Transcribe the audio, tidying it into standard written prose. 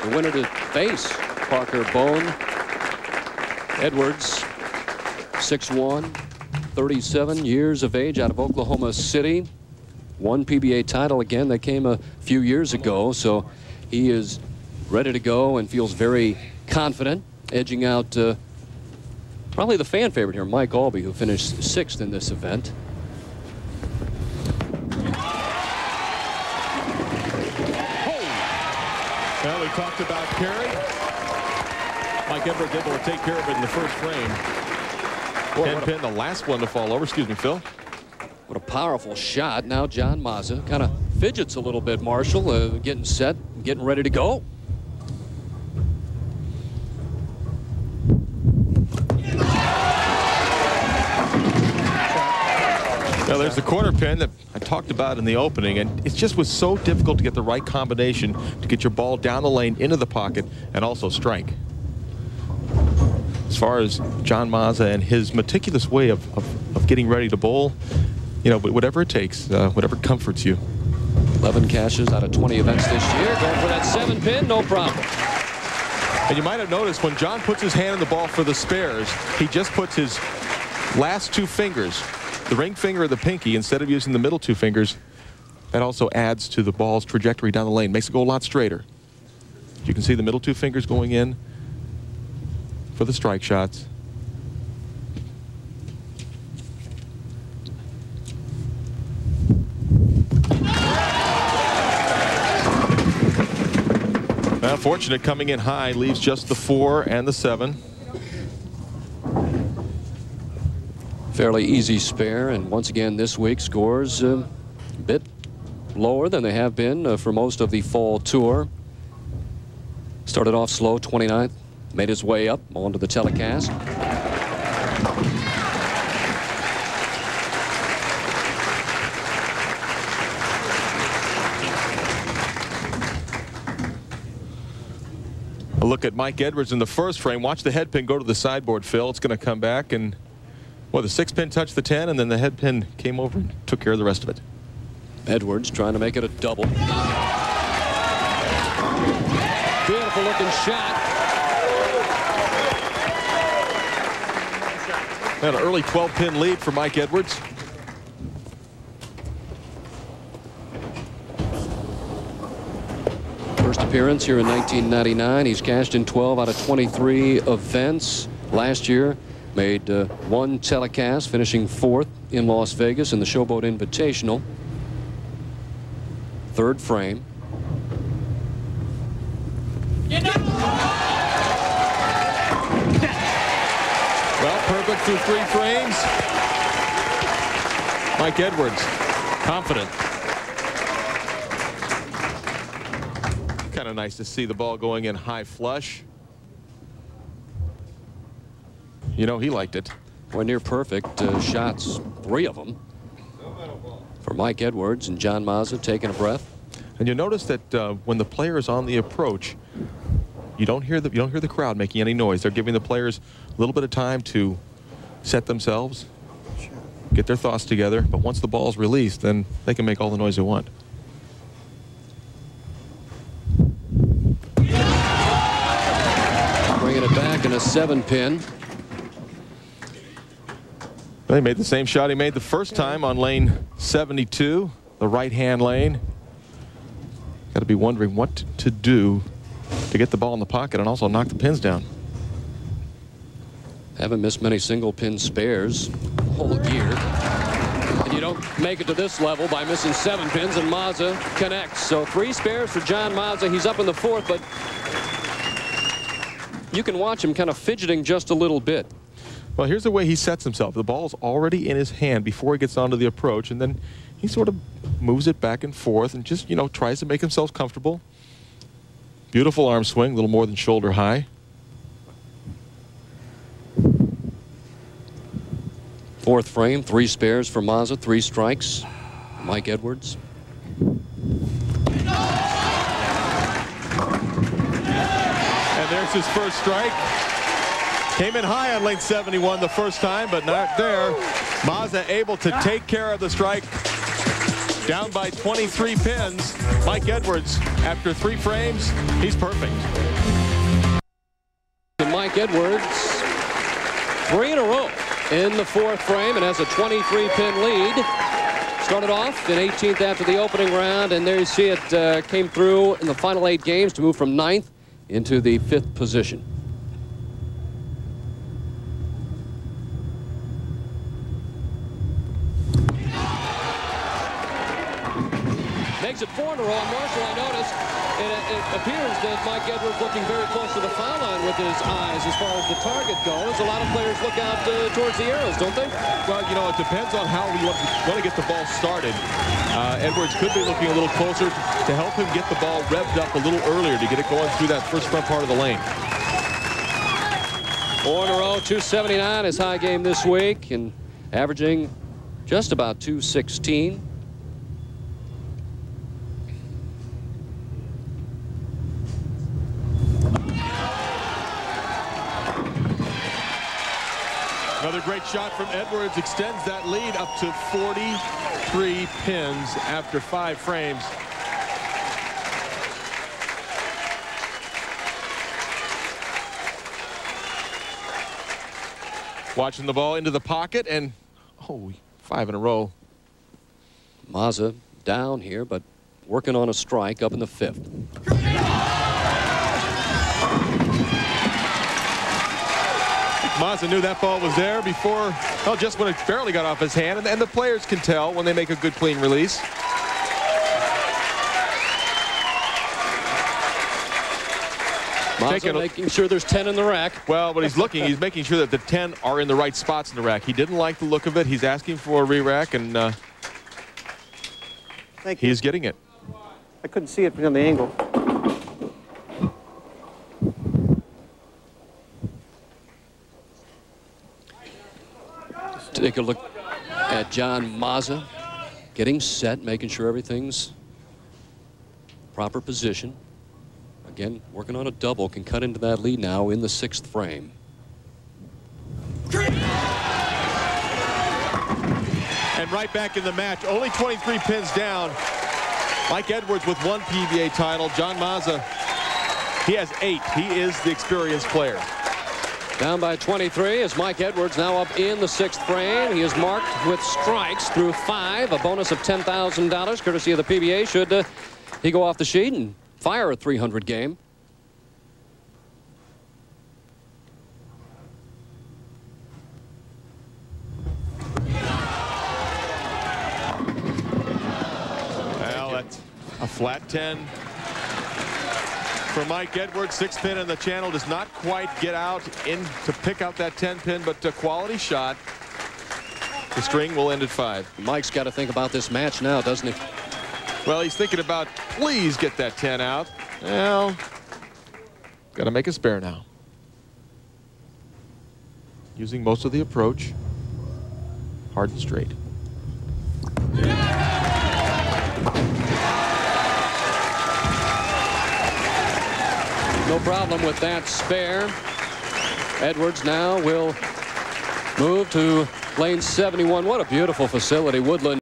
the winner to face Parker Bone. Edwards, 6'1", 37 years of age, out of Oklahoma City. Won PBA title again. That came a few years ago, so he is ready to go and feels very confident, edging out probably the fan favorite here, Mike Albee, who finished 6th in this event. Well, we talked about carry. Mike Edwards able to take care of it in the first frame. Boy, pin, the last one to fall over. Excuse me, Phil. What a powerful shot. Now John Mazza kind of fidgets a little bit, Marshall, getting set, getting ready to go. Now there's the corner pin that I talked about in the opening, and it just was so difficult to get the right combination to get your ball down the lane into the pocket and also strike. As far as John Mazza and his meticulous way of getting ready to bowl, you know, whatever it takes, whatever comforts you. 11 cashes out of 20 events this year. Going for that 7-pin, no problem. And you might have noticed when John puts his hand in the ball for the spares, he just puts his last 2 fingers, the ring finger or the pinky, instead of using the middle 2 fingers. That also adds to the ball's trajectory down the lane, makes it go a lot straighter. You can see the middle 2 fingers going in for the strike shots. Well, fortunate coming in high, leaves just the 4 and the 7. Fairly easy spare, and once again this week scores a bit lower than they have been for most of the fall tour. Started off slow, 29th, made his way up onto the telecast. A look at Mike Edwards in the first frame. Watch the head pin go to the sideboard, Phil. It's going to come back, and well, the 6-pin touched the 10, and then the head pin came over and took care of the rest of it. Edwards trying to make it a double. Beautiful looking shot. And an early 12-pin lead for Mike Edwards. First appearance here in 1999. He's cashed in 12 out of 23 events. Last year, made 1 telecast, finishing 4th in Las Vegas in the Showboat Invitational. 3rd frame. Well, perfect through 3 frames. Mike Edwards, confident. Kind of nice to see the ball going in high flush. You know, he liked it. Well, near perfect shots, 3 of them for Mike Edwards, and John Mazza taking a breath. And you notice that when the player is on the approach, you don't hear the crowd making any noise. They're giving the players a little bit of time to set themselves, get their thoughts together. But once the ball's released, then they can make all the noise they want. Bringing it back in a 7-pin. They made the same shot he made the first time on lane 72, the right-hand lane. Got to be wondering what to do to get the ball in the pocket and also knock the pins down. Haven't missed many single-pin spares whole year. And you don't make it to this level by missing 7 pins, and Mazza connects. So 3 spares for John Mazza. He's up in the 4th, but you can watch him kind of fidgeting just a little bit. Well, here's the way he sets himself. The ball's already in his hand before he gets onto the approach, and then he sort of moves it back and forth and just, you know, tries to make himself comfortable. Beautiful arm swing, a little more than shoulder high. 4th frame, 3 spares for Mazza, 3 strikes. Mike Edwards. And there's his first strike. Came in high on lane 71 the first time, but not there. Mazza able to take care of the strike. Down by 23 pins. Mike Edwards, after 3 frames, he's perfect. Mike Edwards, 3 in a row in the 4th frame and has a 23-pin lead. Started off in 18th after the opening round, and there you see it came through in the final 8 games to move from 9th into the 5th position. Makes it 4 in a row. And Marshall, I noticed it appears that Mike Edwards looking very close to the foul line with his eyes as far as the target goes. A lot of players look out towards the arrows, don't they? Well, you know, it depends on how we want to get the ball started. Edwards could be looking a little closer to help him get the ball revved up a little earlier to get it going through that first front part of the lane. 4 in a row, 279 his high game this week, and averaging just about 216. Another great shot from Edwards extends that lead up to 43 pins after 5 frames. Watching the ball into the pocket, and 5 in a row. Mazza down here, but working on a strike up in the 5th. Mazza knew that ball was there before, well, just when it barely got off his hand, and the players can tell when they make a good clean release. Mazza making sure there's 10 in the rack. Well, but he's making sure that the 10 are in the right spots in the rack. He didn't like the look of it. He's asking for a re-rack, and he's getting it. I couldn't see it from the angle. Take a look at John Mazza getting set, making sure everything's proper position. Again, working on a double, can cut into that lead now in the 6th frame. And right back in the match, only 23 pins down. Mike Edwards with 1 PBA title. John Mazza, he has 8. He is the experienced player. Down by 23 is Mike Edwards, now up in the 6th frame. He is marked with strikes through 5, a bonus of $10,000 courtesy of the PBA should he go off the sheet and fire a 300 game. Well, that's a flat 10 for Mike Edwards. 6th pin in the channel, does not quite get out in to pick out that 10 pin, but a quality shot. The string will end at 5. Mike's got to think about this match now, doesn't he? Well, he's thinking about, please get that 10 out. Well, got to make a spare now. Using most of the approach. Hard and straight. No problem with that spare. Edwards now will move to lane 71. What a beautiful facility. Woodland